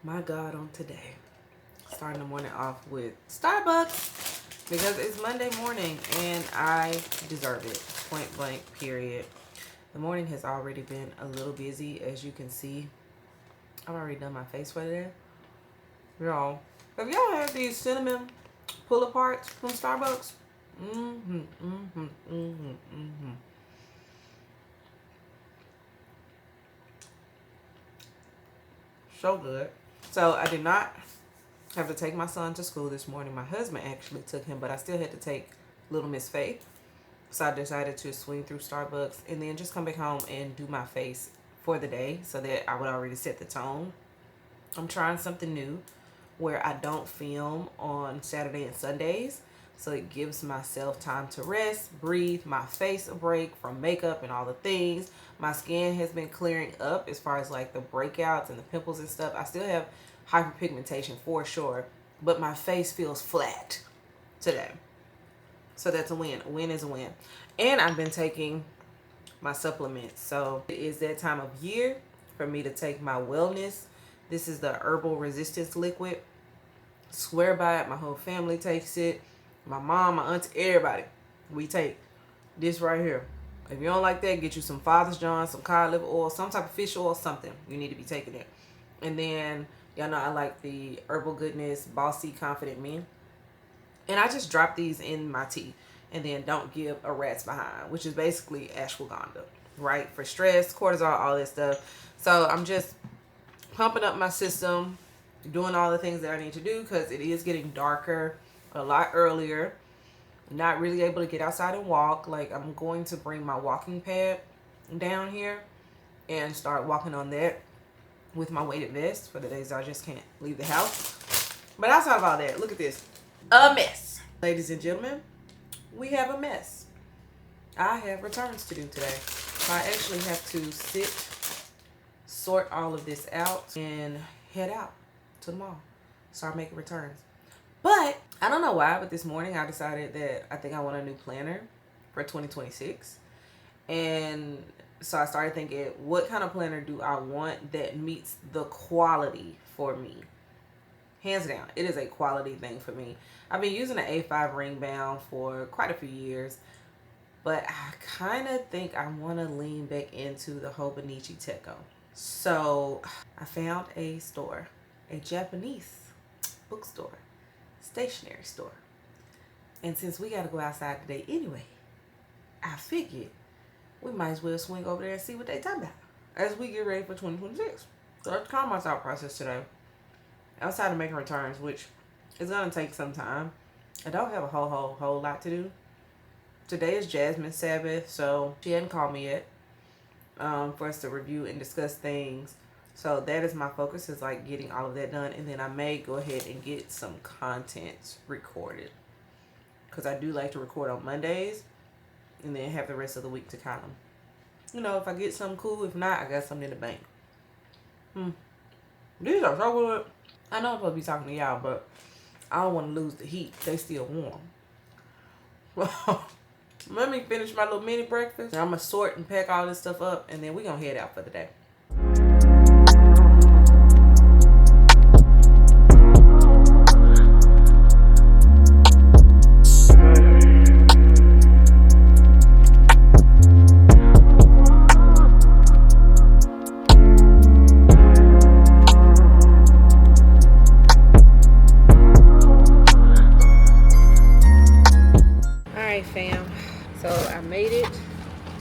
my God, on today. Starting the morning off with Starbucks because it's Monday morning and I deserve it. Point blank, period. The morning has already been a little busy, as you can see. I've already done my face for today. Y'all, have y'all had these cinnamon pull-aparts from Starbucks? So good. So I did not have to take my son to school this morning. My husband actually took him, but I still had to take little Miss Faith. So I decided to swing through Starbucks and then just come back home and do my face for the day so that I would already set the tone. I'm trying something new where I don't film on Saturday and Sundays. So it gives myself time to rest, breathe, my face a break from makeup and all the things. My skin has been clearing up as far as like the breakouts and the pimples and stuff. I still have hyperpigmentation for sure, but my face feels flat today. So that's a win. A win is a win. And I've been taking my supplements. So it is that time of year for me to take my wellness. This is the herbal resistance liquid. Swear by it. My whole family takes it. My mom, my auntie, everybody. We take this right here. If you don't like that, get you some Father's John, some cod liver oil, some type of fish oil, something. You need to be taking it. And then, y'all know I like the Herbal Goodness Bossy Confident Me. And I just drop these in my tea. And then don't give a rat's behind, which is basically ashwagandha, right? For stress, cortisol, all that stuff. So I'm just pumping up my system, doing all the things that I need to do because it is getting darker a lot earlier. Not really able to get outside and walk. Like, I'm going to bring my walking pad down here and start walking on that with my weighted vest for the days I just can't leave the house. But outside of all that, look at this. A mess. Ladies and gentlemen, we have a mess. I have returns to do today. So I actually have to sort all of this out and head out to the mall. Start making returns. But I don't know why, but this morning I decided that I think I want a new planner for 2026. And so I started thinking, what kind of planner do I want that meets the quality for me? Hands down, it is a quality thing for me. I've been using an A5 ring bound for quite a few years, but I kind of think I want to lean back into the Hobonichi Techo. So I found a store, a Japanese bookstore, stationery store. And since we got to go outside today anyway, I figured we might as well swing over there and see what they talking about as we get ready for 2026. So that's kind of my thought process today. Outside of making returns, which is going to take some time. I don't have a whole lot to do. Today is Jasmine's Sabbath, so she hadn't called me yet for us to review and discuss things. So that is my focus, is like getting all of that done. And then I may go ahead and get some content recorded. Because I do like to record on Mondays and then have the rest of the week to kind of, you know, if I get something cool. If not, I got something in the bank. These are so good. I know I'm supposed to be talking to y'all, but I don't want to lose the heat. They still warm. Let me finish my little mini breakfast. I'm going to sort and pack all this stuff up, and then we're going to head out for the day.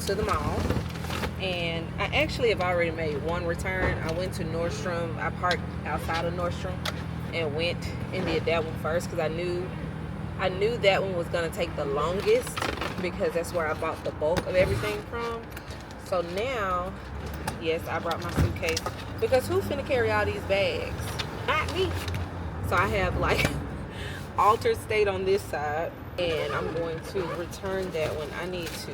To the mall, and I actually have already made one return. I went to Nordstrom. I parked outside of Nordstrom and went and did that one first because I knew that one was going to take the longest because that's where I bought the bulk of everything from. So now, yes, I brought my suitcase because who's finna carry all these bags? Not me. So I have like altered state on this side, and I'm going to return that one. I need to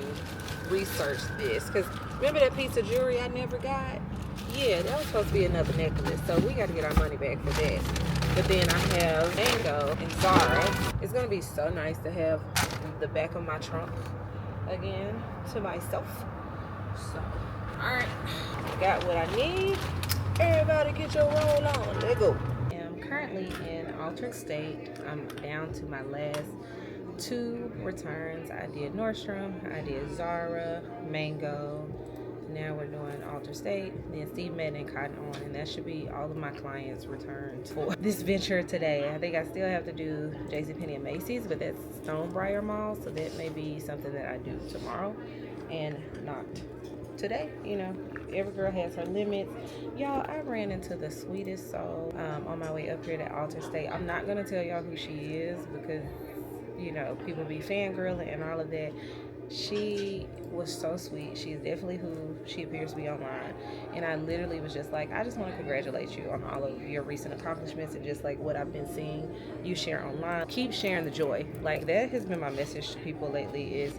research this because remember that piece of jewelry I never got? Yeah, that was supposed to be another necklace, so we got to get our money back for that. But then I have Mango and Zara. It's gonna be so nice to have the back of my trunk again to myself. So, all right, got what I need. Everybody get your roll on. Let go. I'm currently in altered state. I'm down to my last 2 returns. I did Nordstrom, I did Zara, Mango. Now we're doing Alter State, then Steve Madden and Cotton On, and that should be all of my clients' returns for this venture today. I think I still have to do JCPenney and Macy's, but that's Stonebriar Mall, so that may be something that I do tomorrow and not today. You know, every girl has her limits. Y'all, I ran into the sweetest soul on my way up here to Alter State. I'm not going to tell y'all who she is because, you know, people be fangirling and all of that. She was so sweet. She's definitely who she appears to be online. And I literally was just like, I just want to congratulate you on all of your recent accomplishments and just like what I've been seeing you share online. Keep sharing the joy. Like, that has been my message to people lately, is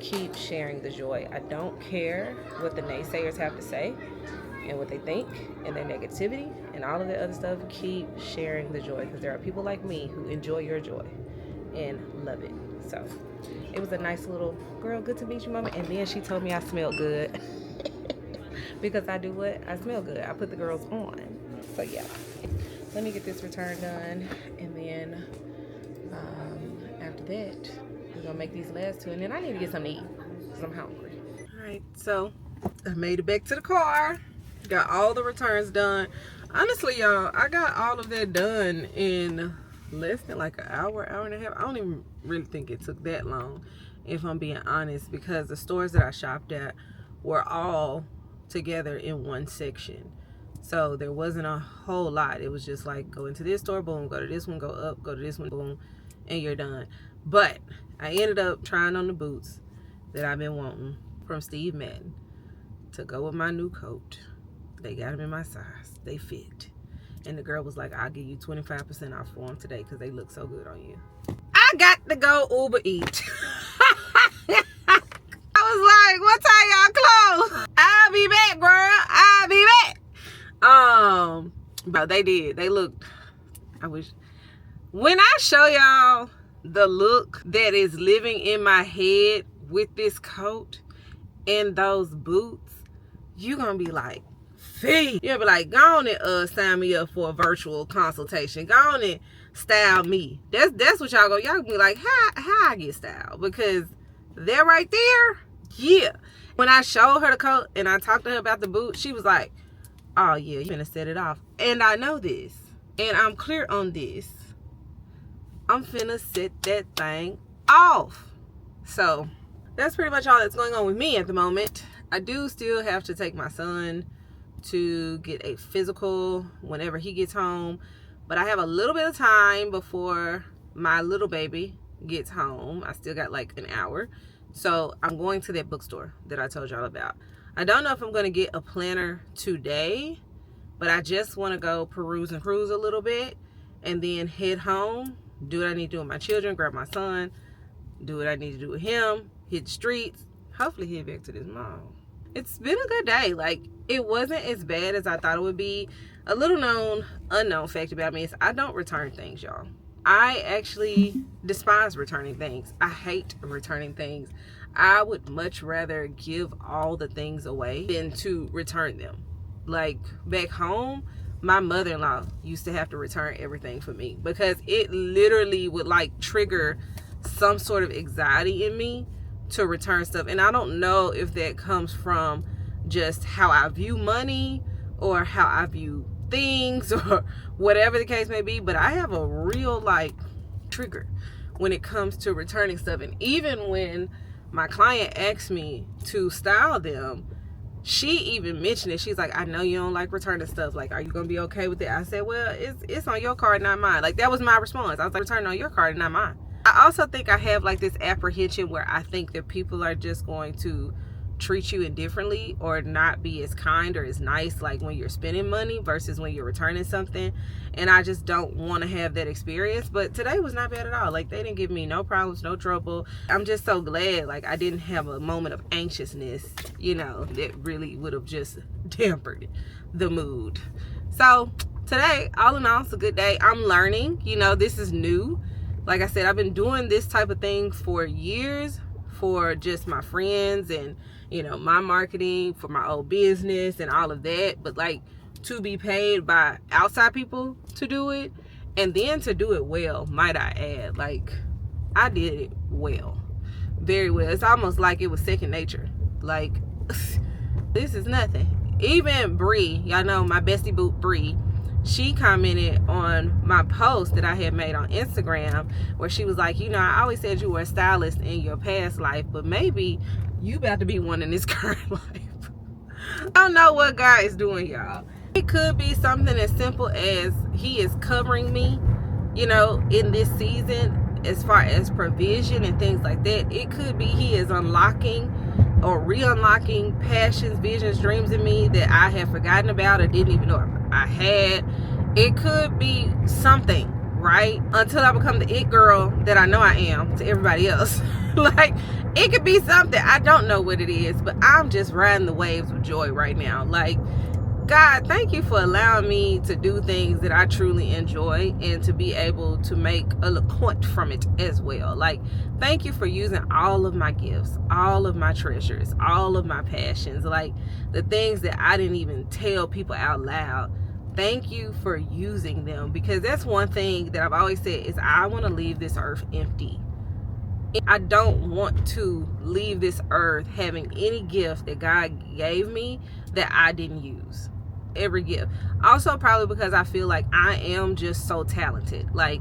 keep sharing the joy. I don't care what the naysayers have to say and what they think and their negativity and all of that other stuff. Keep sharing the joy, because there are people like me who enjoy your joy and love it. So it was a nice little, girl, good to meet you moment. And then she told me I smelled good. Because I do what? I smell good. I put the girls on. So yeah, let me get this return done, and then after that we're gonna make these last 2, and then I need to get something to eat because I'm hungry. All right, so I made it back to the car, got all the returns done. Honestly, y'all, I got all of that done in less than like an hour and a half. I don't even really think it took that long, if I'm being honest, because the stores that I shopped at were all together in one section, so there wasn't a whole lot. It was just like, go into this store, boom, go to this one, go up, go to this one, boom, and you're done. But I ended up trying on the boots that I've been wanting from Steve Madden to go with my new coat. They got them in my size, they fit. And the girl was like, I'll give you 25% off for them today because they look so good on you. I got to go Uber Eat. I was like, what time y'all close? I'll be back, girl. I'll be back. But they did. They looked, I wish. When I show y'all the look that is living in my head with this coat and those boots, you're going to be like, you'll be like, go on and sign me up for a virtual consultation. Go on and style me. That's what y'all y'all be like, how I get styled? Because they're right there. Yeah. When I showed her the coat and I talked to her about the boot, she was like, oh yeah, you're gonna set it off. And I know this, and I'm clear on this. I'm finna set that thing off. So that's pretty much all that's going on with me at the moment. I do still have to take my son to get a physical whenever he gets home, but I have a little bit of time before my little baby gets home. I still got like an hour, so I'm going to that bookstore that I told y'all about. I don't know if I'm going to get a planner today, but I just want to go peruse and cruise a little bit and then head home, do what I need to do with my children, grab my son, do what I need to do with him, hit the streets, hopefully head back to this mall. It's been a good day. Like, it wasn't as bad as I thought it would be. A little unknown fact about me is I don't return things, y'all. I actually despise returning things. I hate returning things. I would much rather give all the things away than to return them. Like, back home, my mother-in-law used to have to return everything for me because it literally would like trigger some sort of anxiety in me to return stuff. And I don't know if that comes from just how I view money or how I view things or whatever the case may be, but I have a real like trigger when it comes to returning stuff. And even when my client asked me to style them, she even mentioned it. She's like, I know you don't like returning stuff. Like, are you gonna be okay with it? I said, well, it's on your card, not mine. Like, that was my response. I was like, return on your card and not mine. I also think I have like this apprehension where I think that people are just going to treat you indifferently or not be as kind or as nice like when you're spending money versus when you're returning something. And I just don't want to have that experience. But today was not bad at all. Like, they didn't give me no problems, no trouble. I'm just so glad like I didn't have a moment of anxiousness, you know, that really would have just dampened the mood. So today, all in all, it's a good day. I'm learning, you know, this is new. Like I said, I've been doing this type of thing for years for just my friends and, you know, my marketing for my old business and all of that. But like to be paid by outside people to do it, and then to do it well, might I add. Like, I did it well, very well. It's almost like it was second nature. Like, this is nothing. Even Bree, y'all know my bestie boo Bree, she commented on my post that I had made on Instagram, where she was like, you know, I always said you were a stylist in your past life, but maybe you about to be one in this current life. I don't know what God is doing, y'all. It could be something as simple as he is covering me, you know, in this season, as far as provision and things like that. It could be he is unlocking or re-unlocking passions, visions, dreams in me that I have forgotten about or didn't even know I had. It could be something, right? Until I become the it girl that I know I am to everybody else. Like, it could be something. I don't know what it is, but I'm just riding the waves with joy right now. Like, God, thank you for allowing me to do things that I truly enjoy and to be able to make a point from it as well. Like, thank you for using all of my gifts, all of my treasures, all of my passions, like the things that I didn't even tell people out loud. Thank you for using them, because that's one thing that I've always said is I want to leave this earth empty. I don't want to leave this earth having any gift that God gave me that I didn't use. Every gift. Also, probably because I feel like I am just so talented. Like,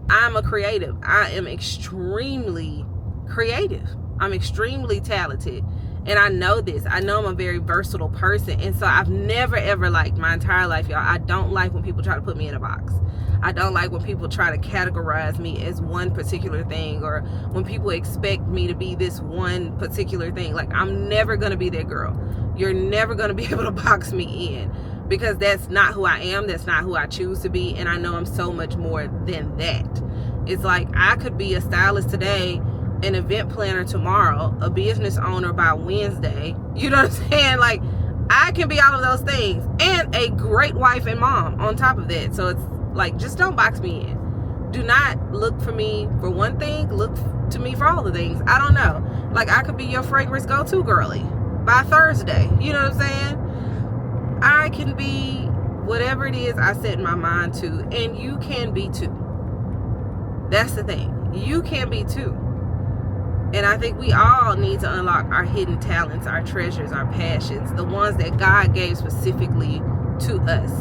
I'm a creative. I am extremely creative. I'm extremely talented. And I know this. I know I'm a very versatile person. And so I've never ever liked, my entire life, y'all, I don't like when people try to put me in a box. I don't like when people try to categorize me as one particular thing, or when people expect me to be this one particular thing. Like, I'm never going to be that girl. You're never going to be able to box me in, because that's not who I am. That's not who I choose to be. And I know I'm so much more than that. It's like, I could be a stylist today, an event planner tomorrow, a business owner by Wednesday. You know what I'm saying? Like, I can be all of those things, and a great wife and mom on top of that. So it's like, just don't box me in. Do not look for me for one thing. Look to me for all the things. I don't know. Like, I could be your fragrance go-to girly by Thursday. You know what I'm saying? I can be whatever it is I set my mind to, and you can be too. That's the thing. You can be too. And I think we all need to unlock our hidden talents, our treasures, our passions, the ones that God gave specifically to us.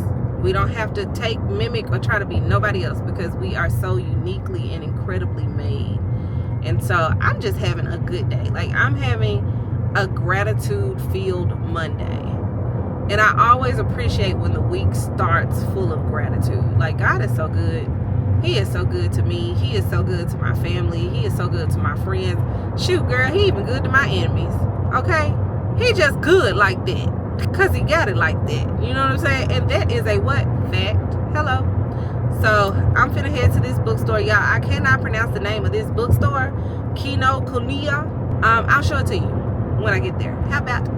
We don't have to take, mimic, or try to be nobody else, because we are so uniquely and incredibly made. And so I'm just having a good day. Like, I'm having a gratitude-filled Monday. And I always appreciate when the week starts full of gratitude. Like, God is so good. He is so good to me. He is so good to my family. He is so good to my friends. Shoot, girl, he even good to my enemies. Okay? He just good like that, because he got it like that. You know what I'm saying? And that is a what? Fact. Hello. So I'm finna head to this bookstore, y'all. I cannot pronounce the name of this bookstore. Kino Kuniya. I'll show it to you when I get there. How about that?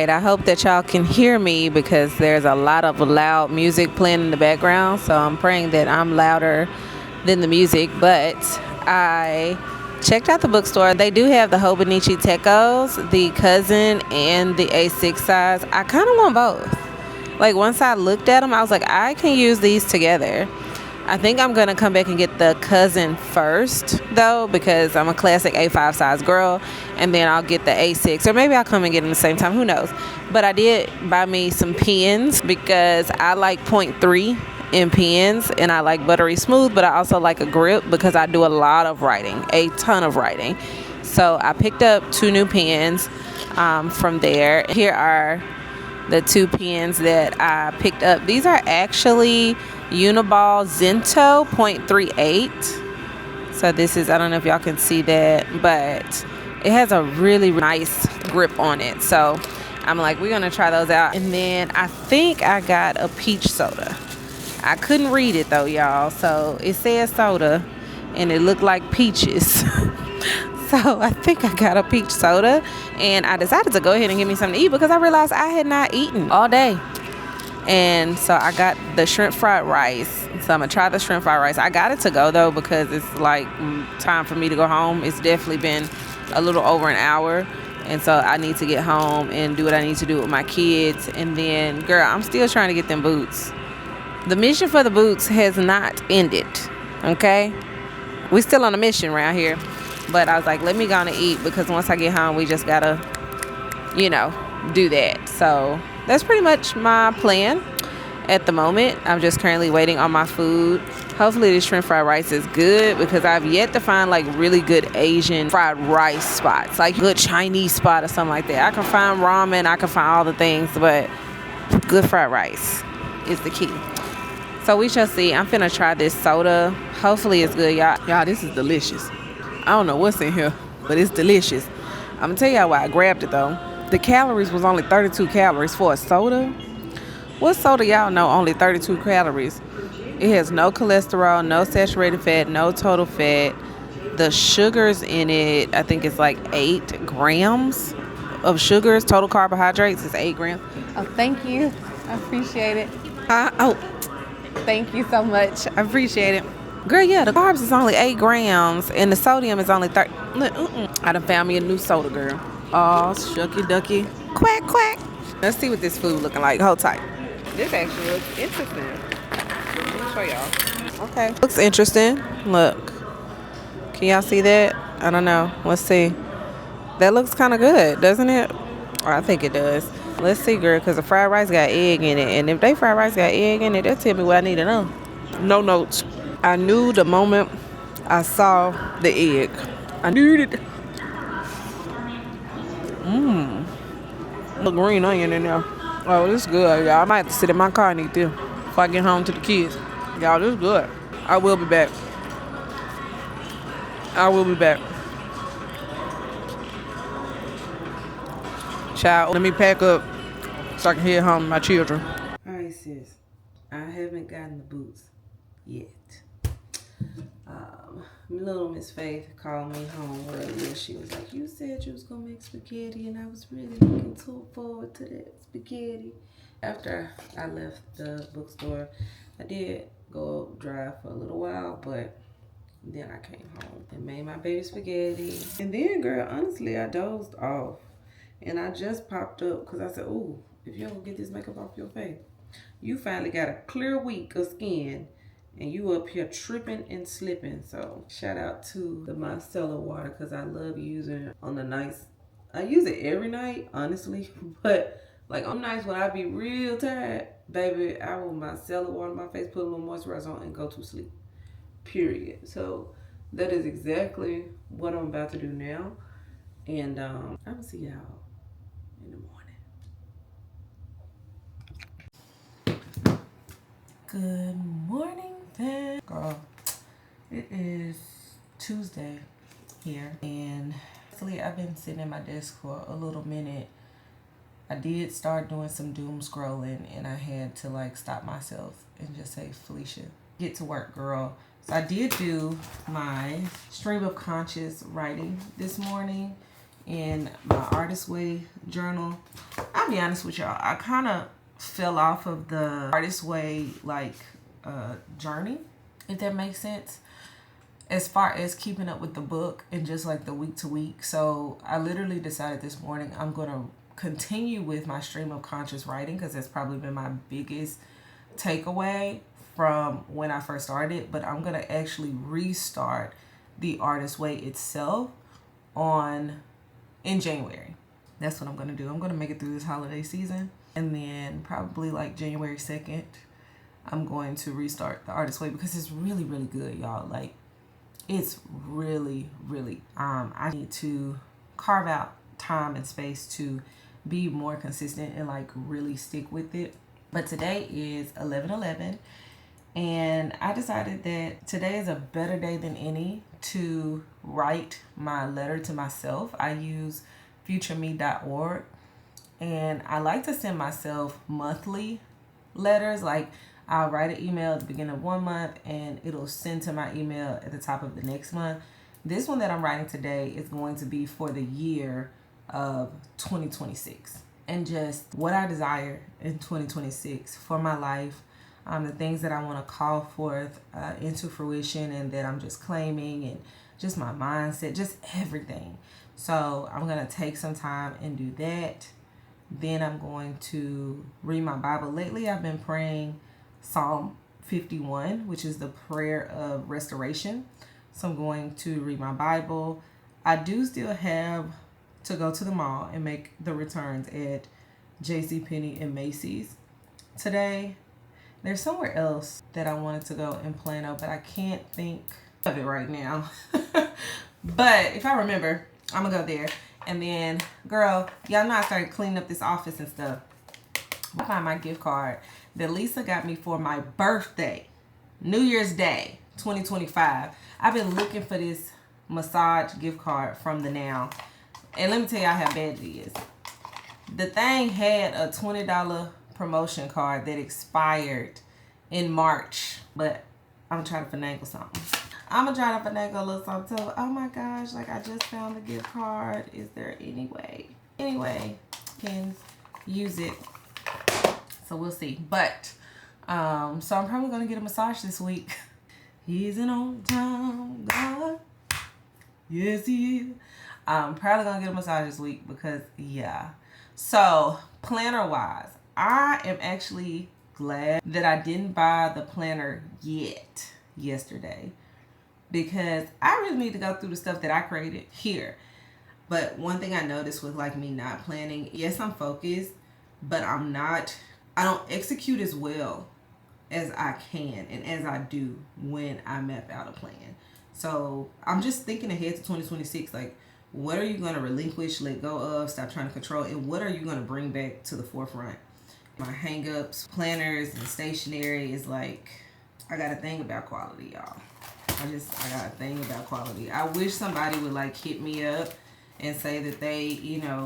I hope that y'all can hear me, because there's a lot of loud music playing in the background, so I'm praying that I'm louder than the music. But I checked out the bookstore. They do have the Hobonichi Tekos, the cousin and the A6 size. I kind of want both. Like, once I looked at them, I was like, I can use these together. I think I'm going to come back and get the cousin first, though, because I'm a classic A5 size girl, and then I'll get the A6, or maybe I'll come and get them at the same time. Who knows? But I did buy me some pens, because I like 0.3 in pens, and I like buttery smooth, but I also like a grip, because I do a lot of writing, a ton of writing. So I picked up 2 new pens from there. Here are the 2 pens that I picked up. These are actually Uniball Zento 0.38. So this is, I don't know if y'all can see that, but It has a really nice grip on it. So I'm like, we're gonna try those out. And then I think I got a peach soda. I couldn't read it though, y'all. So it says soda and it looked like peaches. So I think I got a peach soda, and I decided to go ahead and get me something to eat because I realized I had not eaten all day. And so I got the shrimp fried rice. So I'm gonna try the shrimp fried rice. I got it to go though because it's like time for me to go home. It's definitely been a little over an hour, and so I need to get home and do what I need to do with my kids. And then, girl, I'm still trying to get them boots. The mission for the boots has not ended, okay? We still on a mission around here. But I was like, let me go on and eat, because once I get home, we just gotta, you know, do that. So that's pretty much my plan at the moment. I'm just currently waiting on my food. Hopefully this shrimp fried rice is good, because I've yet to find like really good Asian fried rice spots, like good Chinese spot or something like that. I can find ramen, I can find all the things, but good fried rice is the key. So we shall see. I'm finna try this soda. Hopefully it's good, y'all. Y'all, this is delicious. I don't know what's in here, but it's delicious. I'm gonna tell y'all why I grabbed it though. The calories was only 32 calories for a soda. What soda y'all know only 32 calories? It has no cholesterol, no saturated fat, no total fat. The sugars in it, I think it's like 8 grams of sugars. Total carbohydrates is 8 grams. Oh, thank you. I appreciate it. Thank you so much. I appreciate it. Girl, yeah, the carbs is only 8 grams and the sodium is only 30. I done found me a new soda, girl. Oh, shucky ducky. Quack, quack. Let's see what this food looking like. Hold tight. This actually looks interesting. Let me show y'all. Okay. Looks interesting. Look. Can y'all see that? I don't know. Let's see. That looks kind of good, doesn't it? Oh, I think it does. Let's see, girl, because the fried rice got egg in it. And if they fried rice got egg in it, they'll tell me what I need to know. No notes. I knew the moment I saw the egg. I knew it. The green onion in there. Oh, this is good, y'all. I might have to sit in my car and eat this before I get home to the kids. Y'all, this is good. I will be back. I will be back. Child, let me pack up so I can head home to my children. All right, sis. I haven't gotten the boots yet. Little Miss Faith called me home earlier. She was like, you said you was gonna make spaghetti, and I was really looking forward to that spaghetti. After I left the bookstore, I did go drive for a little while, but then I came home and made my baby spaghetti. And then, girl, honestly, I dozed off. And I just popped up because I said, ooh, if you don't get this makeup off your face, you finally got a clear week of skin, and you up here tripping and slipping. So shout out to the micellar water, because I love using it on the nights. I use it every night, honestly, but like on nights when I be real tired, baby, I will micellar water my face, put a little moisturizer on, and go to sleep, period. So that is exactly what I'm about to do now. And I'm gonna see y'all in the morning. Good morning, fam. Girl, it is Tuesday here, and actually I've been sitting at my desk for a little minute. I did start doing some doom scrolling, and I had to like stop myself and just say, Felicia, get to work, girl. So I did do my stream of conscious writing this morning in my Artist Way journal. I'll be honest with y'all, I kind of fell off of the Artist Way like journey, if that makes sense, as far as keeping up with the book and just like the week to week. So I literally decided this morning I'm gonna continue with my stream of conscious writing, because that's probably been my biggest takeaway from when I first started. But I'm gonna actually restart the Artist Way itself in January. That's what I'm gonna do. I'm gonna make it through this holiday season, and then probably like January 2nd, I'm going to restart the Artist Way, because it's really, really good, y'all. Like, it's really, really, I need to carve out time and space to be more consistent and like really stick with it. But today is 11/11, And I decided that today is a better day than any to write my letter to myself. I use futureme.org, and I like to send myself monthly letters. Like, I'll write an email at the beginning of one month and it'll send to my email at the top of the next month. This one that I'm writing today is going to be for the year of 2026, and just what I desire in 2026 for my life, the things that I want to call forth into fruition and that I'm just claiming, and just my mindset, just everything. So I'm going to take some time and do that. Then I'm going to read my Bible. Lately, I've been praying Psalm 51, which is the prayer of restoration. So I'm going to read my Bible. I do still have to go to the mall and make the returns at JCPenney and Macy's today. There's somewhere else that I wanted to go in Plano, but I can't think of it right now. But if I remember, I'm gonna go there. And then, girl, y'all know I started cleaning up this office and stuff. I found my gift card that Lisa got me for my birthday, New Year's Day, 2025. I've been looking for this massage gift card from the Now. And let me tell y'all how bad it is. The thing had a $20 promotion card that expired in March, but I'm trying to finagle something. I'm gonna try to finagle a little something too. Oh my gosh, like, I just found the gift card. Is there any way can use it? So we'll see. But so I'm probably gonna get a massage this week. He's an on-time God. Yes, he is. I'm probably gonna get a massage this week because, yeah. So planner wise, I am actually glad that I didn't buy the planner yet yesterday, because I really need to go through the stuff that I created here. But one thing I noticed with, like, me not planning, yes, I'm focused, but I don't execute as well as I can and as I do when I map out a plan. So I'm just thinking ahead to 2026, like, what are you going to relinquish, let go of, stop trying to control, and what are you going to bring back to the forefront? My hang-ups, planners, and stationery is like, I got a thing about quality, y'all. I got a thing about quality. I wish somebody would, like, hit me up and say that they,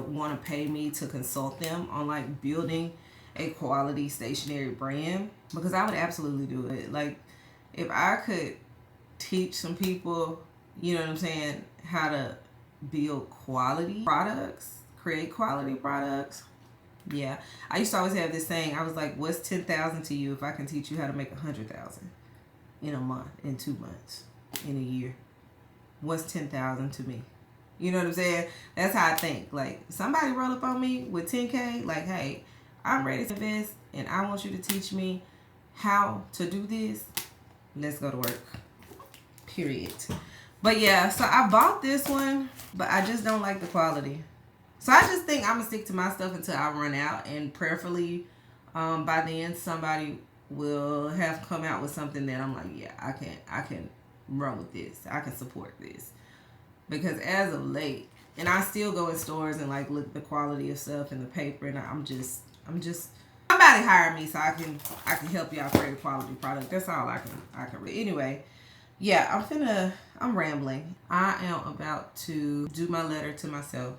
want to pay me to consult them on, like, building a quality stationery brand, because I would absolutely do it. Like, if I could teach some people, you know what I'm saying, how to build quality products, create quality products. Yeah, I used to always have this saying. I was like, what's 10,000 to you if I can teach you how to make 100,000 in a month, in 2 months, in a year? What's 10,000 to me? You know what I'm saying? That's how I think. Like, somebody roll up on me with 10K, like, hey, I'm ready to invest and I want you to teach me how to do this. Let's go to work. Period. But yeah, so I bought this one, but I just don't like the quality. So I just think I'm gonna stick to my stuff until I run out, and prayerfully by then somebody will have come out with something that I'm like, yeah, I can run with this. I can support this. Because as of late, and I still go in stores and, like, look at the quality of stuff and the paper, and I'm just somebody hire me so I can help y'all create a quality product. That's all I can read. Anyway, yeah, I'm rambling. I am about to do my letter to myself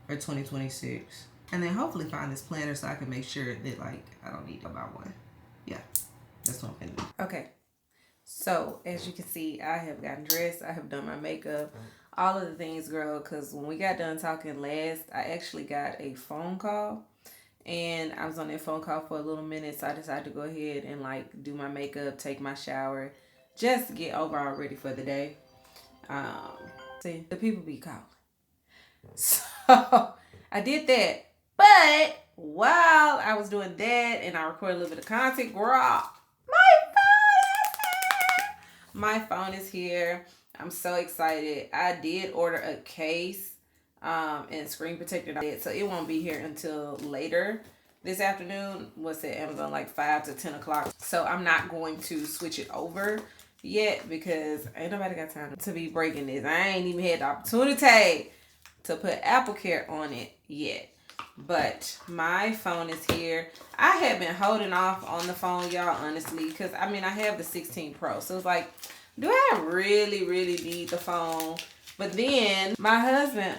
for 2026, and then hopefully find this planner so I can make sure that, like, I don't need to buy one. Yeah, that's what I'm finna do. Okay, so as you can see, I have gotten dressed. I have done my makeup, all of the things, girl, because when we got done talking last, I actually got a phone call, and I was on that phone call for a little minute, so I decided to go ahead and, like, do my makeup, take my shower, just get overall ready for the day. See, the people be calling. So I did that. But while I was doing that and I recorded a little bit of content, girl, my phone is here. I'm so excited. I did order a case and screen protector, so it won't be here until later this afternoon. What's it, Amazon, like 5 to 10 o'clock. So I'm not going to switch it over yet because ain't nobody got time to be breaking this. I ain't even had the opportunity to put Apple Care on it yet. But my phone is here. I have been holding off on the phone, y'all, honestly, because I mean, I have the 16 Pro. So it's like, do I really, really need the phone? But then my husband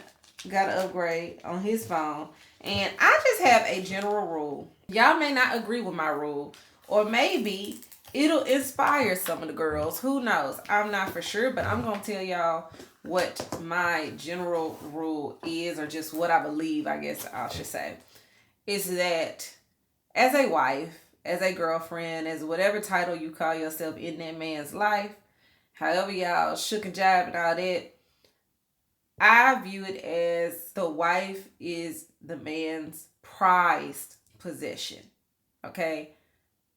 got an upgrade on his phone. And I just have a general rule. Y'all may not agree with my rule, or maybe it'll inspire some of the girls. Who knows? I'm not for sure, but I'm going to tell y'all what my general rule is, or just what I believe, I guess I should say, is that as a wife, as a girlfriend, as whatever title you call yourself in that man's life, however y'all shook and jive and all that, I view it as the wife is the man's prized possession. Okay?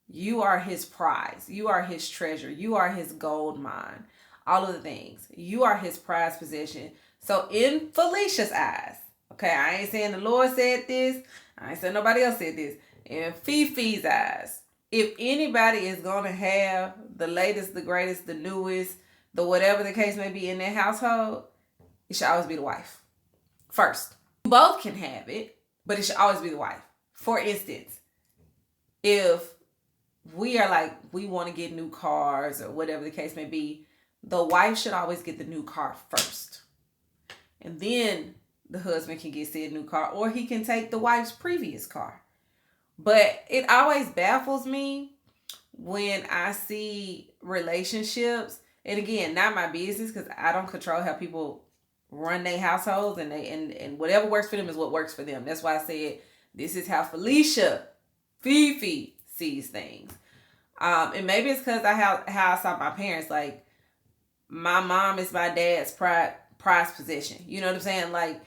You are his prize. You are his treasure. You are his gold mine. All of the things. You are his prized possession. So in Felicia's eyes, okay, I ain't saying the Lord said this. I ain't saying nobody else said this. In Fifi's eyes, if anybody is going to have the latest, the greatest, the newest, the whatever the case may be in their household, it should always be the wife. First. You both can have it, but it should always be the wife. For instance, if we are like, we want to get new cars or whatever the case may be, the wife should always get the new car first. And then the husband can get said new car, or he can take the wife's previous car. But it always baffles me when I see relationships, and again, not my business, because I don't control how people run their households, and and whatever works for them is what works for them. That's why I said this is how Fifi sees things. And maybe it's because how I saw my parents. Like, my mom is my dad's prized possession. You know what I'm saying? Like,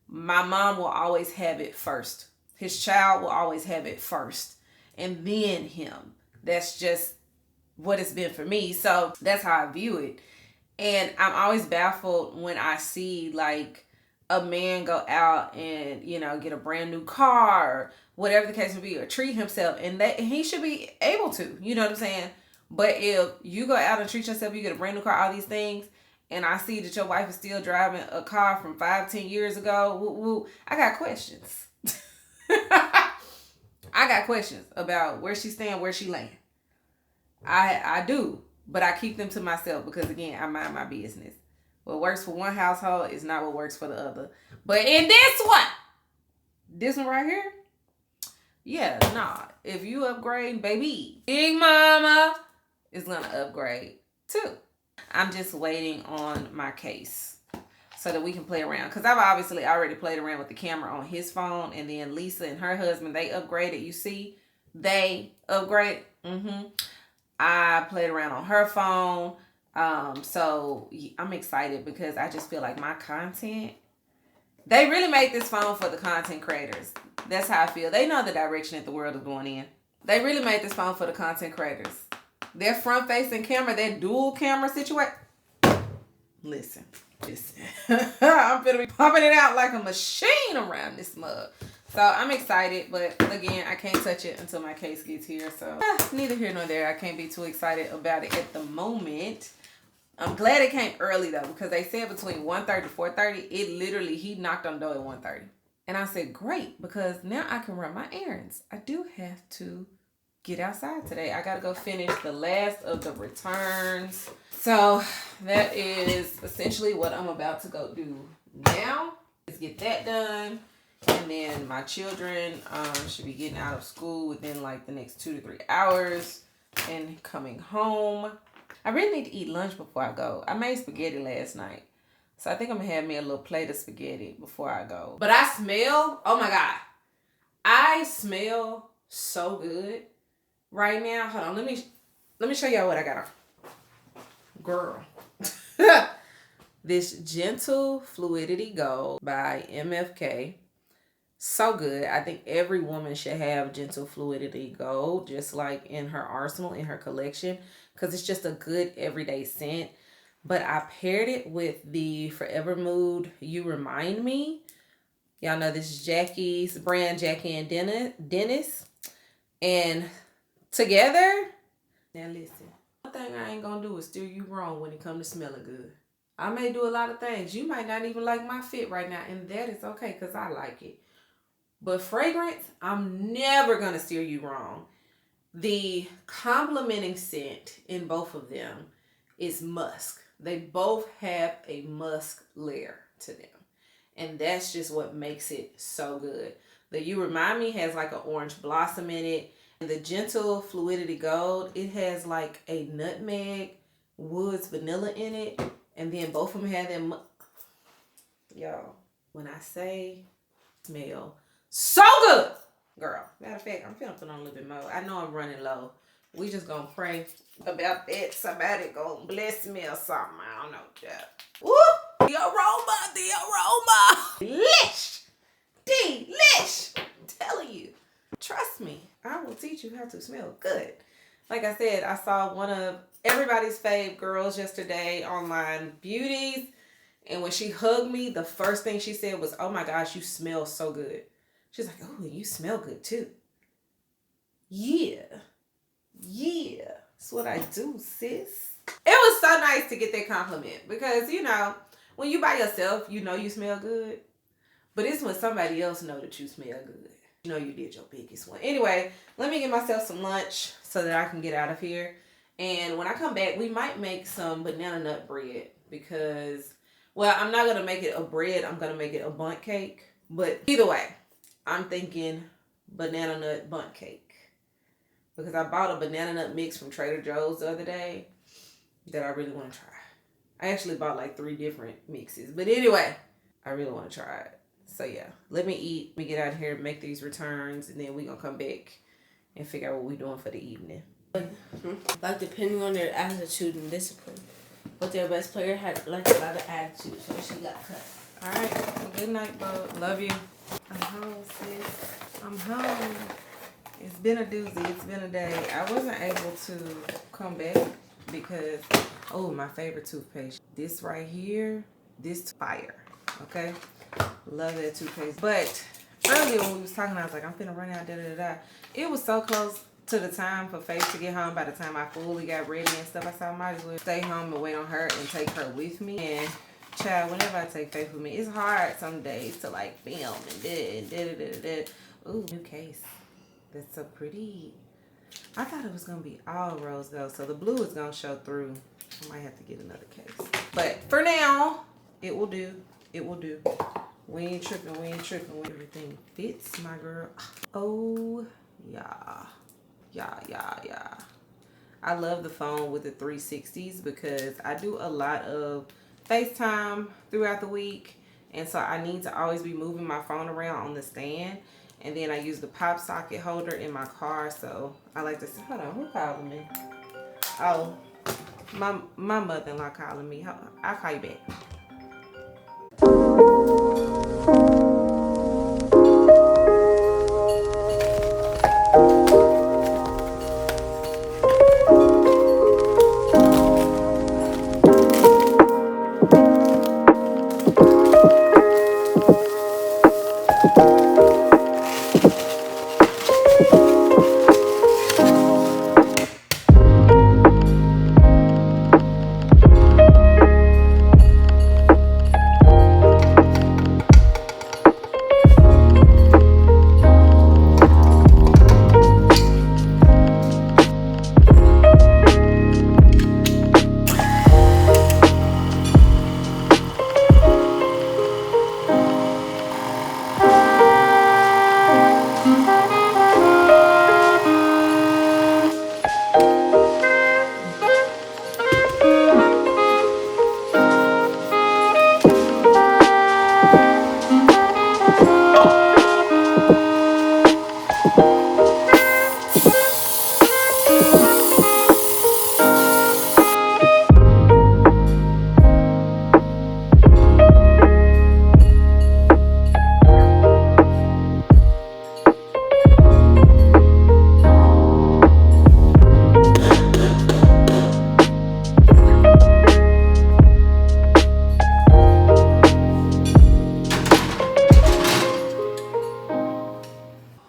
my mom will always have it first. His child will always have it first, and then him. That's just what it's been for me. So that's how I view it. And I'm always baffled when I see like a man go out and, you know, get a brand new car or whatever the case may be, or treat himself, and that he should be able to, you know what I'm saying? But if you go out and treat yourself, you get a brand new car, all these things, and I see that your wife is still driving a car from 5-10 years ago, I got questions. I got questions about where she stand, where she laying. I do. But I keep them to myself because, again, I mind my business. What works for one household is not what works for the other. But in this one right here, yeah, nah. If you upgrade, baby, Big Mama is going to upgrade too. I'm just waiting on my case so that we can play around. Because I've obviously already played around with the camera on his phone. And then Lisa and her husband, they upgraded. You see, they upgrade. I played around on her phone. So I'm excited because I just feel like my content, they really made this phone for the content creators. That's how I feel. They know the direction that the world is going in. They really made this phone for the content creators. Their front facing camera, their dual camera situation. Listen. I'm gonna be pumping it out like a machine around this mug. So I'm excited, but again, I can't touch it until my case gets here. So neither here nor there. I can't be too excited about it at the moment. I'm glad it came early though, because they said between 1:30 to 4:30. It literally, he knocked on the door at 1:30. And I said, great, because now I can run my errands. I do have to get outside today. I gotta go finish the last of the returns. So that is essentially what I'm about to go do now. Let's get that done. And then my children should be getting out of school within like the next 2 to 3 hours and coming home. I really need to eat lunch before I go. I made spaghetti last night. So I think I'm going to have me a little plate of spaghetti before I go. But I smell, oh my God. I smell so good right now. Hold on, let me show y'all what I got on. Girl. This Gentle Fluidity Gold by MFK. So good. I think every woman should have Gentle Fluidity Gold, just like in her arsenal, in her collection, because it's just a good everyday scent. But I paired it with the Forever Mood You Remind Me. Y'all know this is Jackie's brand, Jackie and Dennis. And together, now listen, one thing I ain't gonna do is steer you wrong when it comes to smelling good. I may do a lot of things. You might not even like my fit right now, and that is okay because I like it. But fragrance, I'm never going to steer you wrong. The complementing scent in both of them is musk. They both have a musk layer to them. And that's just what makes it so good. The You Remind Me has like an orange blossom in it. And the Gentle Fluidity Gold, it has like a nutmeg, woods, vanilla in it. And then both of them have them. Y'all, when I say smell so good, girl. Matter of fact, I'm feeling put on a little bit more. I know I'm running low. We just gonna pray about that. Somebody gonna bless me or something. I don't know, child. Woo! The aroma. Delish! Delish! I'm telling you. Trust me, I will teach you how to smell good. Like I said, I saw one of everybody's fave girls yesterday online, Beauties. And when she hugged me, the first thing she said was, "Oh my gosh, you smell so good." She's like, "Oh, you smell good too." Yeah. That's what I do, sis. It was so nice to get that compliment because, you know, when you by yourself, you know you smell good. But it's when somebody else know that you smell good. You know you did your biggest one. Anyway, let me get myself some lunch so that I can get out of here. And when I come back, we might make some banana nut bread because, well, I'm not going to make it a bread. I'm going to make it a bundt cake. But either way, I'm thinking banana nut bundt cake. Because I bought a banana nut mix from Trader Joe's the other day that I really want to try. I actually bought like 3 different mixes. But anyway, I really want to try it. So yeah, let me eat. Let me get out of here, make these returns, and then we're going to come back and figure out what we're doing for the evening. Like, depending on their attitude and discipline. But their best player had like a lot of attitude, so she got cut. All right. Well, good night, bud. Love you. I'm home, sis. I'm home. It's been a doozy. It's been a day. I wasn't able to come back because, oh, my favorite toothpaste. This right here, this fire. Okay? Love that toothpaste. But earlier when we was talking, I was like, I'm finna run out, da-da-da-da. It was so close to the time for Faith to get home. By the time I fully got ready and stuff, I said I might as well stay home and wait on her and take her with me. And child, whenever I take Faith with me, it's hard some days to like film and da-da-da-da-da. Ooh, new case. That's so pretty. I thought it was going to be all rose gold. So the blue is going to show through. I might have to get another case. But for now, it will do. It will do. We ain't tripping. Everything fits, my girl. Oh, yeah. Yeah. I love the phone with the 360s because I do a lot of FaceTime throughout the week. And so I need to always be moving my phone around on the stand. And then I use the pop socket holder in my car. So I like to say, hold on, who calling me? Oh, my mother-in-law calling me. I'll call you back.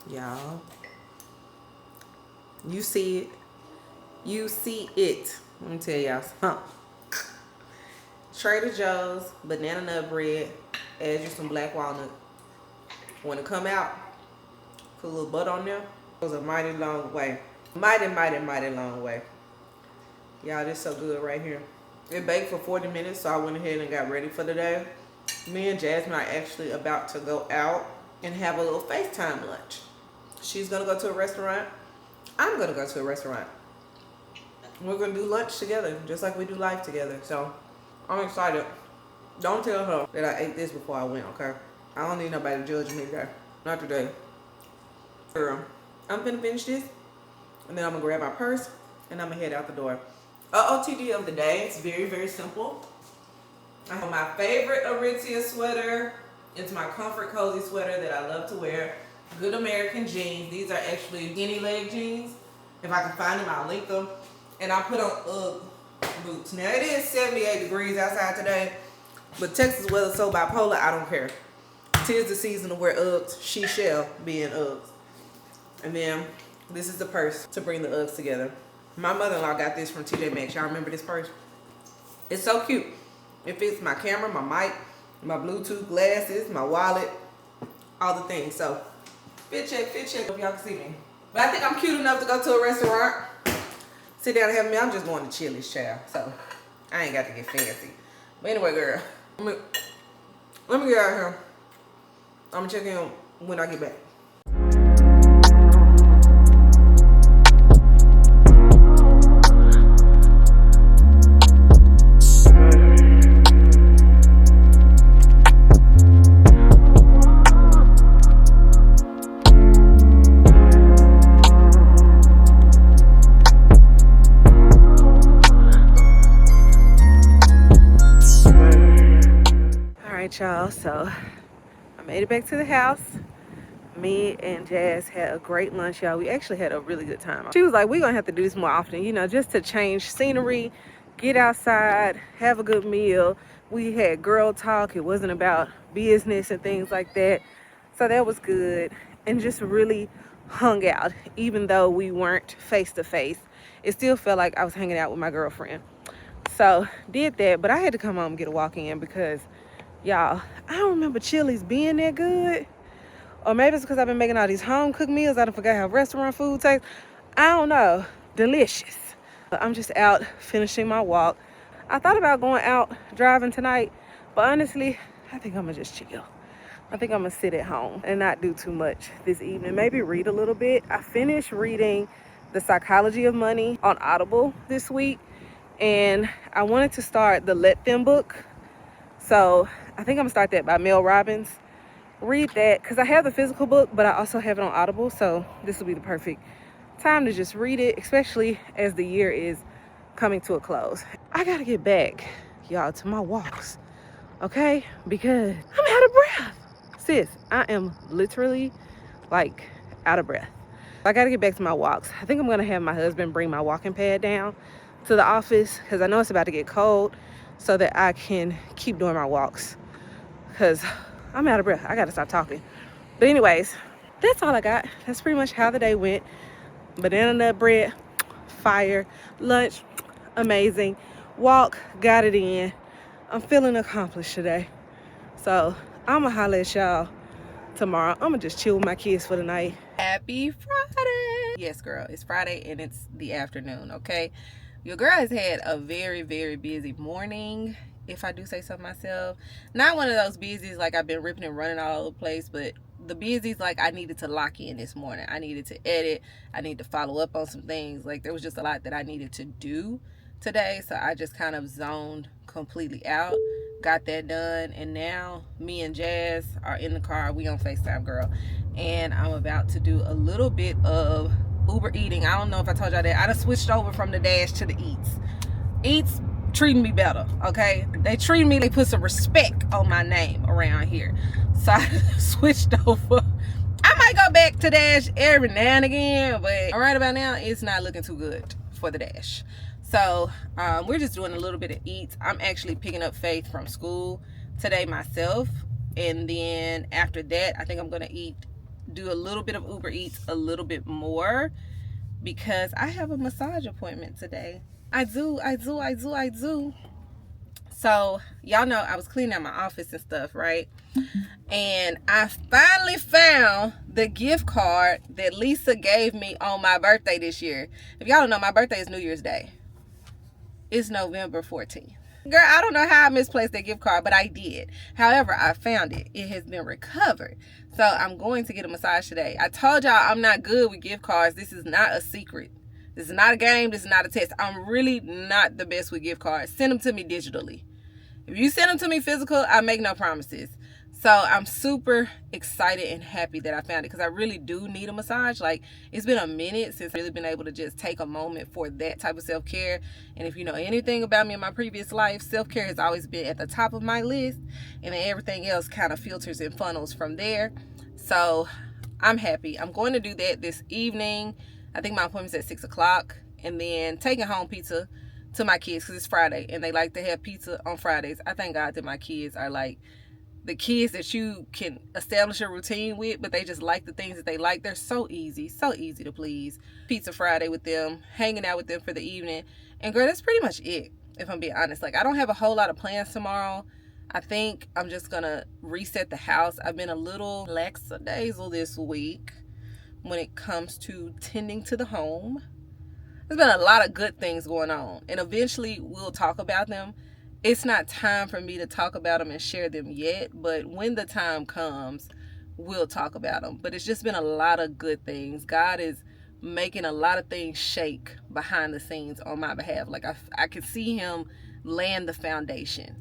Y'all, you see it. You see it. Let me tell y'all something. Trader Joe's banana nut bread. Add you some black walnut. When it come out, Put a little butter on there. It goes a mighty long way. Mighty, mighty, mighty long way. Y'all, this so good right here. It baked for 40 minutes, so I went ahead and got ready for the day. Me and Jasmine are actually about to go out and have a little FaceTime lunch. She's gonna go to a restaurant. I'm gonna go to a restaurant. We're gonna do lunch together, just like we do life together. So I'm excited. Don't tell her that I ate this before I went, okay? I don't need nobody to judge me today. Not today. Girl, I'm gonna finish this, and then I'm gonna grab my purse, and I'm gonna head out the door. OTD of the day, it's very, very simple. I have my favorite Aritzia sweater. It's my comfort cozy sweater that I love to wear. Good American jeans. These are actually skinny leg jeans. If I can find them, I'll link them. And I put on UGG boots. Now it is 78 degrees outside today, but Texas weather so bipolar, I don't care. 'Tis the season to wear Uggs. She shall be in Uggs. And then this is the purse to bring the Uggs together. My mother-in-law got this from TJ Maxx. Y'all remember this purse? It's so cute. It fits my camera, my mic, my Bluetooth glasses, my wallet, all the things. So fit check, if y'all can see me. But I think I'm cute enough to go to a restaurant. Sit down and have me. I'm just going to Chili's, child. So I ain't got to get fancy. But anyway, girl, let me get out of here. I'm gonna check in when I get back. Y'all, so I made it back to the house. Me and Jazz had a great lunch, y'all. We actually had a really good time. She was like, we're gonna have to do this more often, you know, just to change scenery, get outside, have a good meal. We had girl talk. It wasn't about business and things like that, so that was good. And just really hung out. Even though we weren't face to face, it still felt like I was hanging out with my girlfriend. So did that, but I had to come home and get a walk in because y'all, I don't remember Chili's being that good. Or maybe it's because I've been making all these home cooked meals. I don't forget how restaurant food tastes. I don't know. Delicious. I'm just out finishing my walk. I thought about going out driving tonight, but honestly, I think I'm gonna just chill. I think I'm gonna sit at home and not do too much this evening. Maybe read a little bit. I finished reading The Psychology of Money on Audible this week, and I wanted to start the Let Them book. So I think I'm gonna start that by Mel Robbins. Read that because I have the physical book, but I also have it on Audible. So this will be the perfect time to just read it, especially as the year is coming to a close. I gotta get back, y'all, to my walks, okay? Because I'm out of breath. Sis, I am literally like out of breath. I gotta get back to my walks. I think I'm gonna have my husband bring my walking pad down to the office because I know it's about to get cold, so that I can keep doing my walks because I'm out of breath. I gotta stop talking. But anyways, that's all I got. That's pretty much how the day went. Banana nut bread, fire. Lunch, amazing. Walk, got it in. I'm feeling accomplished today. So I'm gonna holler at y'all tomorrow. I'm gonna just chill with my kids for the night. Happy Friday. Yes, girl, it's Friday and it's the afternoon, okay? Your girl has had a very, very busy morning, if I do say so myself. Not one of those busies like I've been ripping and running all over the place, but the busies like I needed to lock in this morning. I needed to edit. I need to follow up on some things. Like there was just a lot that I needed to do today, so I just kind of zoned completely out. Got that done, and now me and Jazz are in the car. We on FaceTime, girl, and I'm about to do a little bit of Uber eating. I don't know if I told y'all that. I done switched over from the Dash to the Eats. Eats treating me better, okay? They treat me, they put some respect on my name around here. So I switched over. I might go back to Dash every now and again, but right about now, it's not looking too good for the Dash. So we're just doing a little bit of Eats. I'm actually picking up Faith from school today myself. And then after that, I think I'm gonna do a little bit of Uber Eats a little bit more because I have a massage appointment today. I do. So y'all know I was cleaning out my office and stuff, right? And I finally found the gift card that Lisa gave me on my birthday this year. If y'all don't know, my birthday is New Year's Day. It's November 14th. Girl, I don't know how I misplaced that gift card, but I did. However, I found it. It has been recovered. So I'm going to get a massage today. I told y'all I'm not good with gift cards. This is not a secret. This is not a game. This is not a test. I'm really not the best with gift cards. Send them to me digitally. If you send them to me physical, I make no promises. So I'm super excited and happy that I found it because I really do need a massage. Like, it's been a minute since I've really been able to just take a moment for that type of self-care. And if you know anything about me in my previous life, self-care has always been at the top of my list. And then everything else kind of filters and funnels from there. So I'm happy. I'm going to do that this evening. I think my appointment's at 6 o'clock. And then taking home pizza to my kids because it's Friday and they like to have pizza on Fridays. I thank God that my kids are like the kids that you can establish a routine with, but they just like the things that they like. They're so easy to please. Pizza Friday with them, hanging out with them for the evening. And girl, that's pretty much it, if I'm being honest. Like, I don't have a whole lot of plans tomorrow. I think I'm just gonna reset the house. I've been a little lackadaisical this week when it comes to tending to the home. There's been a lot of good things going on, and eventually we'll talk about them. It's not time for me to talk about them and share them yet, but when the time comes, we'll talk about them. But it's just been a lot of good things. God is making a lot of things shake behind the scenes on my behalf. Like, I could see him laying the foundation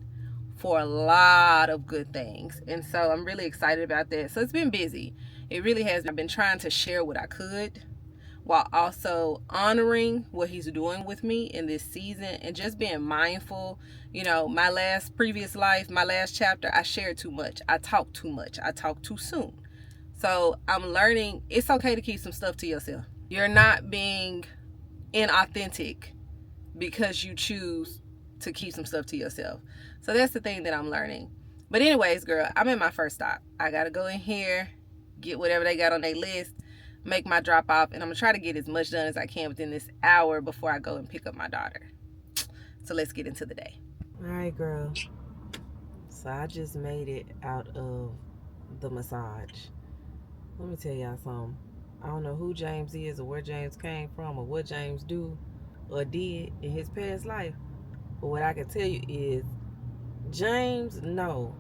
for a lot of good things. And so I'm really excited about that. So it's been busy. It really has. I've been trying to share what I could, while also honoring what he's doing with me in this season and just being mindful. You know, my previous life, my last chapter, I shared too much. I talked too much. I talked too soon. So I'm learning it's okay to keep some stuff to yourself. You're not being inauthentic because you choose to keep some stuff to yourself. So that's the thing that I'm learning. But anyways, girl, I'm at my first stop. I got to go in here, get whatever they got on their list, make my drop off, and I'm gonna try to get as much done as I can within this hour before I go and pick up my daughter. So let's get into the day. All right, girl. So I just made it out of the massage. Let me tell y'all something. I don't know who James is or where James came from or what James do or did in his past life. But what I can tell you is James know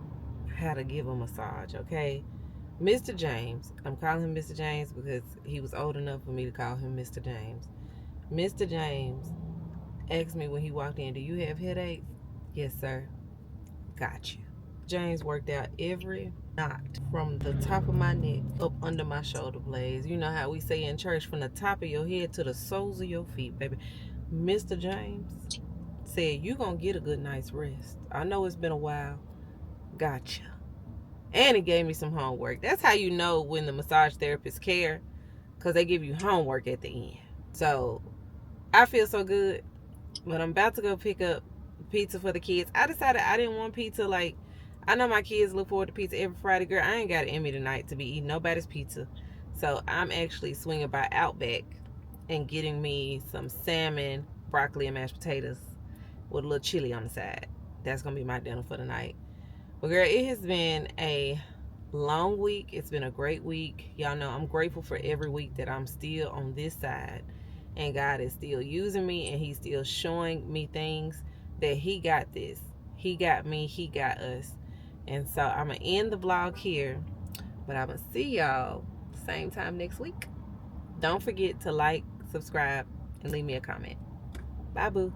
how to give a massage, okay? Mr. James, I'm calling him Mr. James because he was old enough for me to call him Mr. James. Mr. James asked me when he walked in, do you have headaches? Yes, sir. Got you. James worked out every knot from the top of my neck up under my shoulder blades. You know how we say in church, from the top of your head to the soles of your feet, baby. Mr. James said, you gonna get a good night's rest. I know it's been a while. Gotcha. And he gave me some homework. That's how you know when the massage therapists care, because they give you homework at the end. So I feel so good. But I'm about to go pick up pizza for the kids. I decided I didn't want pizza. Like, I know my kids look forward to pizza every Friday. Girl, I ain't got it in me tonight to be eating nobody's pizza. So I'm actually swinging by Outback and getting me some salmon, broccoli, and mashed potatoes with a little chili on the side. That's going to be my dinner for the night. But girl, it has been a long week. It's been a great week. Y'all know I'm grateful for every week that I'm still on this side. And God is still using me, and he's still showing me things that he got this. He got me. He got us. And so I'm going to end the vlog here. But I'm going to see y'all same time next week. Don't forget to like, subscribe, and leave me a comment. Bye, boo.